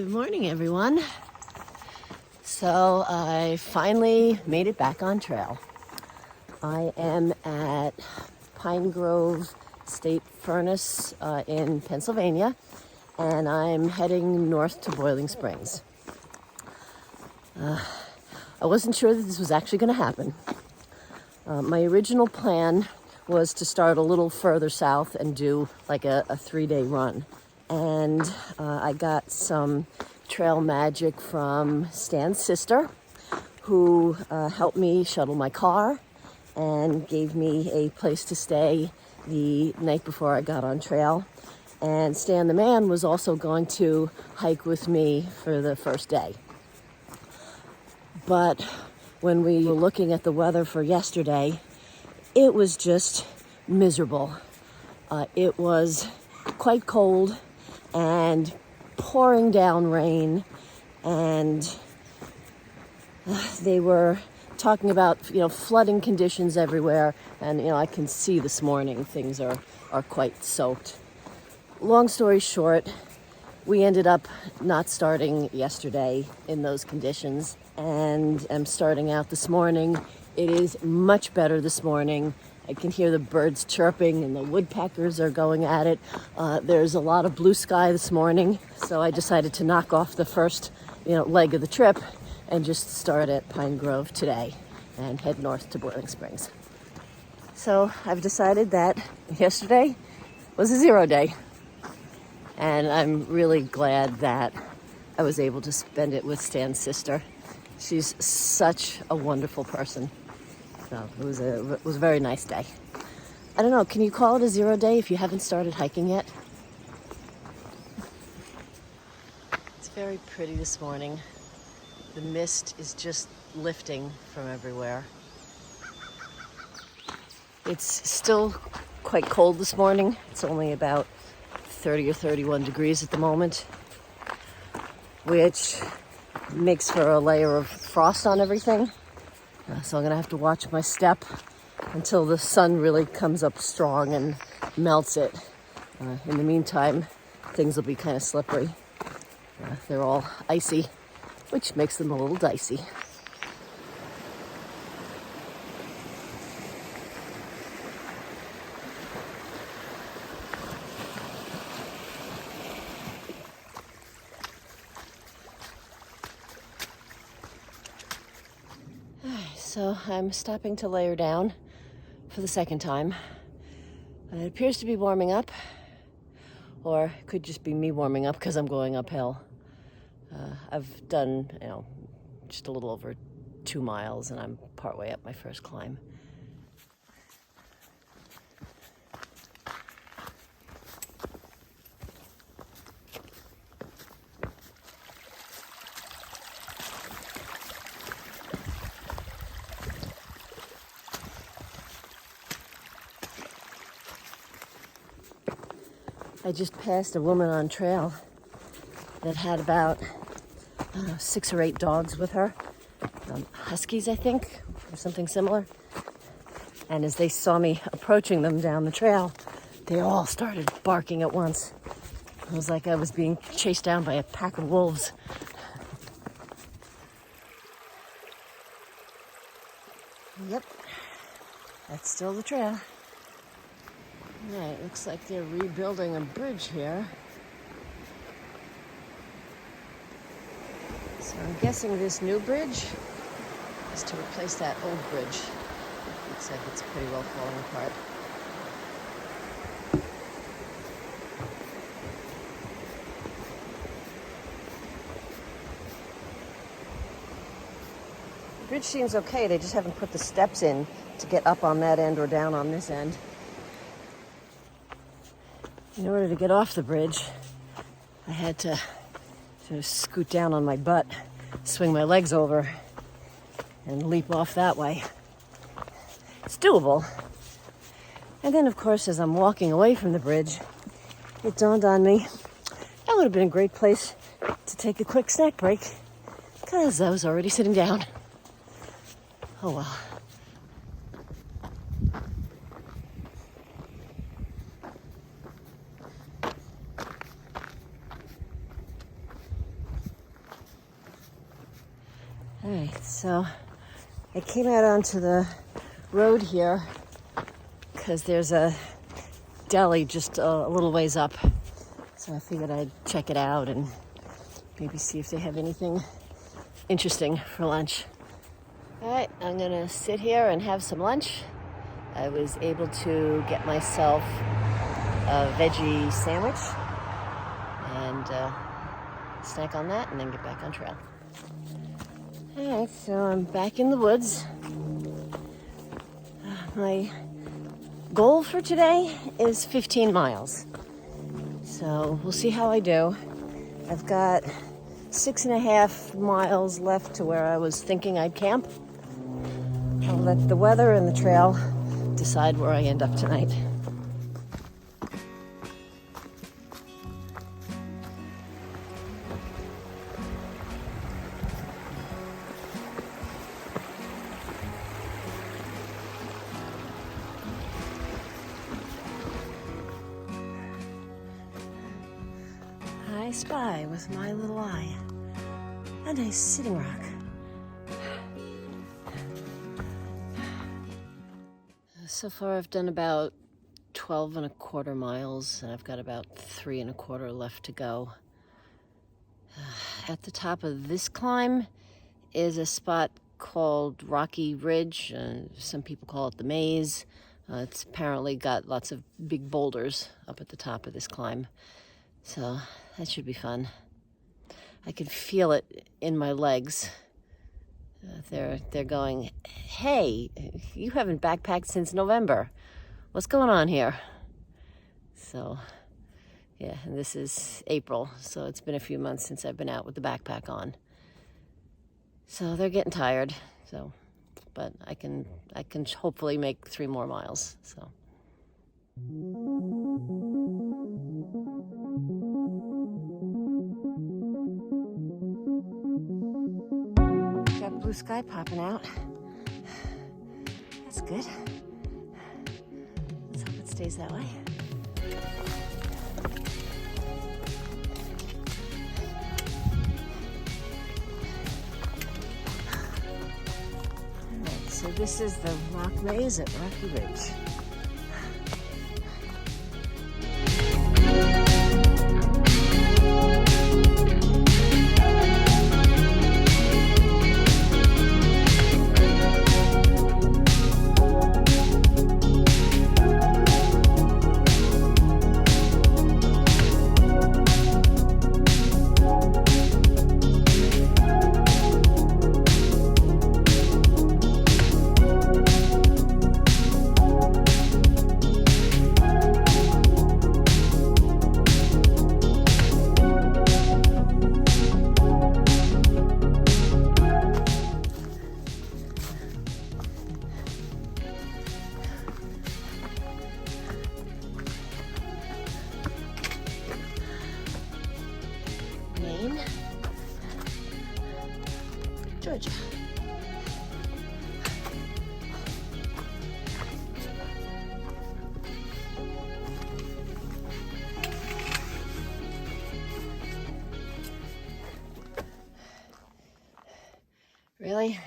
Good morning, everyone. So I finally made it back on trail. I am at Pine Grove State Furnace in Pennsylvania, and I'm heading north to Boiling Springs. I wasn't sure that this was actually going to happen. My original plan was to start a little further south and do like a 3-day run. And I got some trail magic from Stan's sister, who helped me shuttle my car and gave me a place to stay the night before I got on trail. And Stan the man was also going to hike with me for the first day. But when we were looking at the weather for yesterday, it was just miserable. It was quite cold and pouring down rain, and they were talking about flooding conditions everywhere, and I can see this morning things are quite soaked. Long story short, we ended up not starting yesterday in those conditions, and I'm starting out this morning. It is much better this morning. I can hear the birds chirping and the woodpeckers are going at it. There's a lot of blue sky this morning, so I decided to knock off the first leg of the trip and just start at Pine Grove today and head north to Boiling Springs. So I've decided that yesterday was a 0 day, and I'm really glad that I was able to spend it with Stan's sister. She's such a wonderful person. So it was a very nice day. I don't know, can you call it a 0 day if you haven't started hiking yet? It's very pretty this morning. The mist is just lifting from everywhere. It's still quite cold this morning. It's only about 30 or 31 degrees at the moment, which makes for a layer of frost on everything. So I'm gonna have to watch my step until the sun really comes up strong and melts it. In the meantime, things will be kind of slippery. They're all icy, which makes them a little dicey. So I'm stopping to layer down for the second time. It appears to be warming up, or it could just be me warming up because I'm going uphill. I've done, just a little over 2 miles, and I'm partway up my first climb. I just passed a woman on trail that had about 6 or 8 dogs with her, huskies, I think, or something similar. And as they saw me approaching them down the trail, they all started barking at once. It was like I was being chased down by a pack of wolves. Yep, that's still the trail. Right, looks like they're rebuilding a bridge here. So I'm guessing this new bridge is to replace that old bridge. Looks like it's pretty well falling apart. The bridge seems okay, they just haven't put the steps in to get up on that end or down on this end. In order to get off the bridge, I had to sort of scoot down on my butt, swing my legs over, and leap off that way. It's doable. And then, of course, as I'm walking away from the bridge, it dawned on me that would have been a great place to take a quick snack break, because I was already sitting down. Oh well. All right, so I came out onto the road here because there's a deli just a little ways up. So I figured I'd check it out and maybe see if they have anything interesting for lunch. All right, I'm gonna sit here and have some lunch. I was able to get myself a veggie sandwich and snack on that and then get back on trail. All right, so I'm back in the woods. My goal for today is 15 miles. So we'll see how I do. I've got 6.5 miles left to where I was thinking I'd camp. I'll let the weather and the trail decide where I end up tonight. I spy with my little eye a nice sitting rock. So far I've done about 12.25 miles and I've got about 3.25 left to go. At the top of this climb is a spot called Rocky Ridge. Some people call it the Maze. It's apparently got lots of big boulders up at the top of this climb. So that should be fun. I can feel it in my legs. They're going, hey, you haven't backpacked since November. What's going on here? So, yeah, and this is April, so it's been a few months since I've been out with the backpack on. So they're getting tired. So, but I can hopefully make 3 more miles. So. Blue sky popping out. That's good. Let's hope it stays that way. All right, so this is the rock maze at Rocky Ridge. Georgia. Really?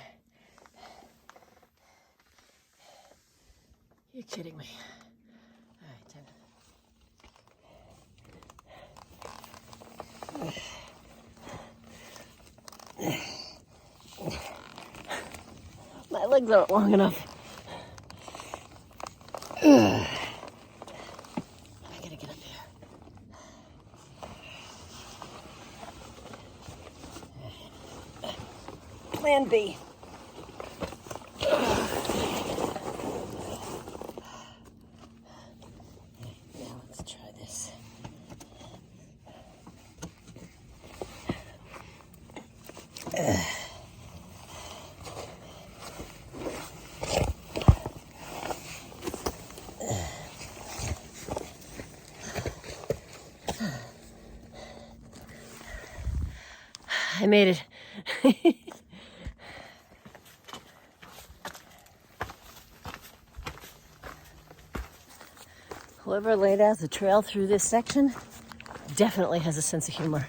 You're kidding me. All right, time. My legs aren't long enough. I gotta get up here. Plan B. Now let's try this. I made it. Whoever laid out the trail through this section definitely has a sense of humor.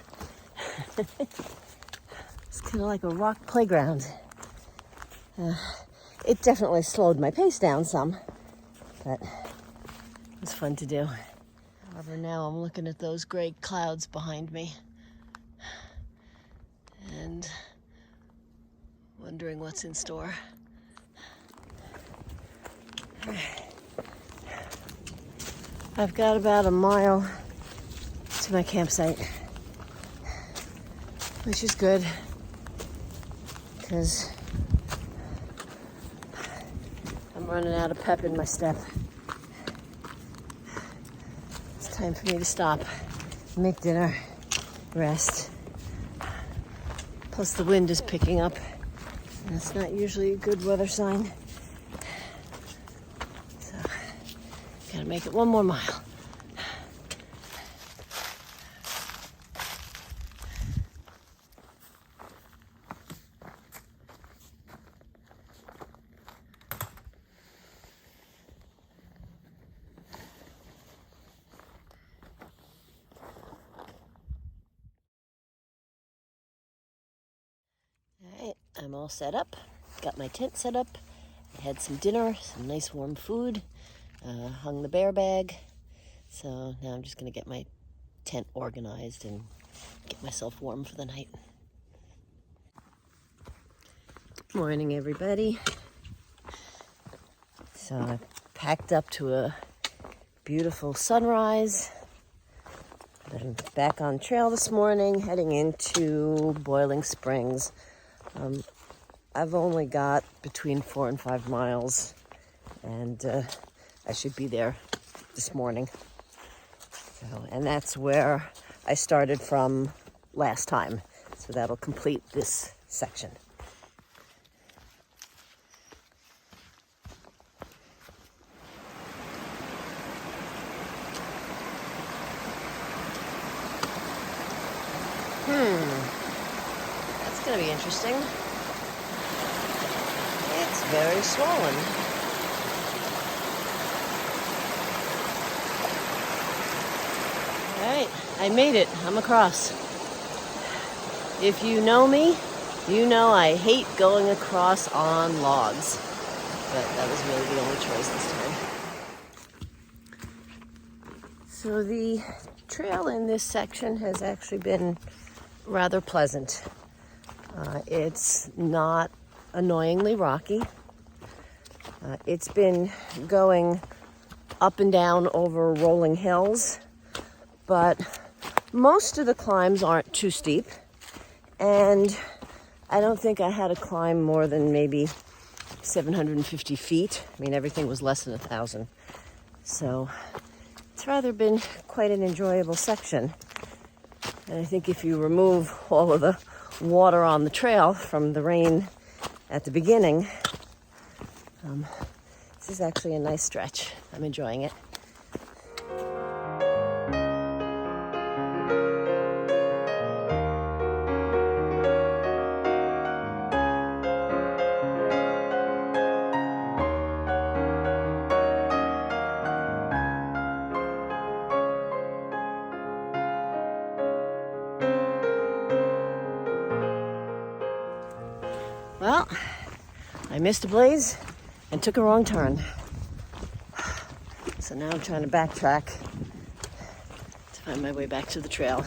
It's kind of like a rock playground. It definitely slowed my pace down some, but it was fun to do. However, now I'm looking at those gray clouds behind me and wondering what's in store. I've got about a mile to my campsite, which is good because I'm running out of pep in my step. It's time for me to stop, make dinner, rest. Plus the wind is picking up, and that's not usually a good weather sign. So, gotta make it one more mile. All right, I'm all set up. Got my tent set up. I had some dinner, some nice warm food. Hung the bear bag. So now I'm just gonna get my tent organized and get myself warm for the night. Morning, everybody. So I packed up to a beautiful sunrise. I'm back on trail this morning, heading into Boiling Springs. I've only got between 4 and 5 miles, and I should be there this morning. So, and that's where I started from last time. So that'll complete this section. That's gonna be interesting. It's very swollen. All right, I made it. I'm across. If you know me, you know I hate going across on logs, but that was really the only choice this time. So the trail in this section has actually been rather pleasant. It's not annoyingly rocky. It's been going up and down over rolling hills, but most of the climbs aren't too steep, and I don't think I had to climb more than maybe 750 feet. I mean, everything was less than 1,000. So it's rather been quite an enjoyable section. And I think if you remove all of the water on the trail from the rain at the beginning, this is actually a nice stretch. I'm enjoying it. Well, I missed a blaze and took a wrong turn. So now I'm trying to backtrack to find my way back to the trail.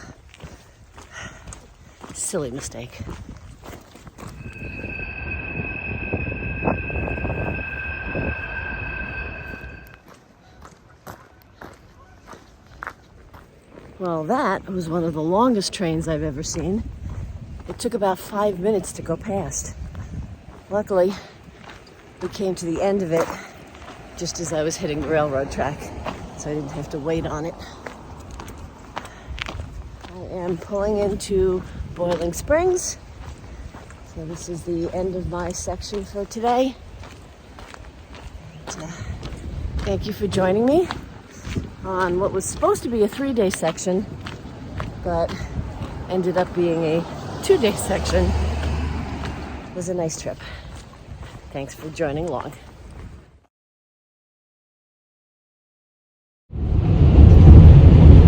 Silly mistake. Well, that was one of the longest trains I've ever seen. It took about 5 minutes to go past. Luckily, we came to the end of it just as I was hitting the railroad track, so I didn't have to wait on it. I am pulling into Boiling Springs. So this is the end of my section for today. And, thank you for joining me on what was supposed to be a 3-day section, but ended up being a 2-day section. It was a nice trip. Thanks for joining along.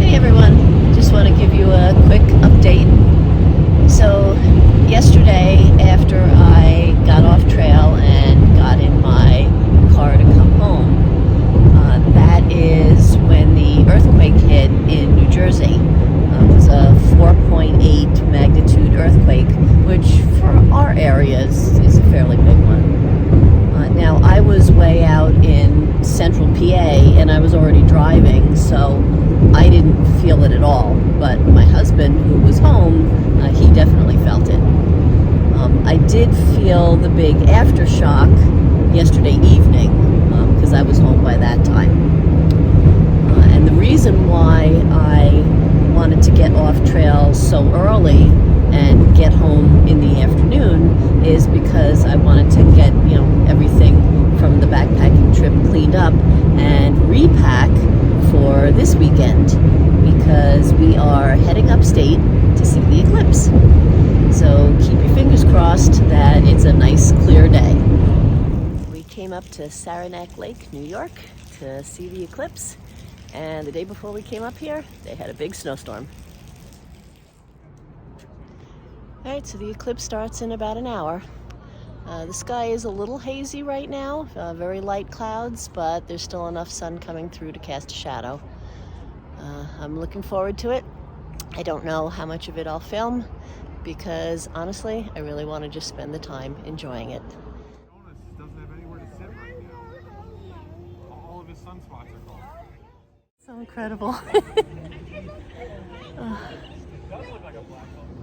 Hey everyone, just want to give you a quick update. So yesterday, after I got off trail and driving, so I didn't feel it at all. But my husband, who was home, he definitely felt it. I did feel the big aftershock yesterday evening because I was home by that time. And the reason why I wanted to get off trail so early and get home in the afternoon is because I wanted to get, everything from the backpacking trip cleaned up and repack for this weekend, because we are heading upstate to see the eclipse. So keep your fingers crossed that it's a nice clear day. We came up to Saranac Lake, New York to see the eclipse, and the day before we came up here, they had a big snowstorm. All right, so the eclipse starts in about an hour. The sky is a little hazy right now, very light clouds, but there's still enough sun coming through to cast a shadow. I'm looking forward to it. I don't know how much of it I'll film, because honestly, I really want to just spend the time enjoying it. Jonas doesn't have anywhere to sit right now. All of his sunspots are gone. So incredible.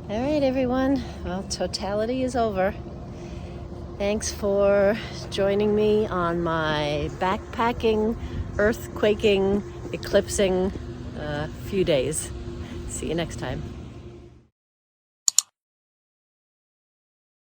All right, everyone. Well, totality is over. Thanks for joining me on my backpacking, earthquaking, eclipsing few days. See you next time.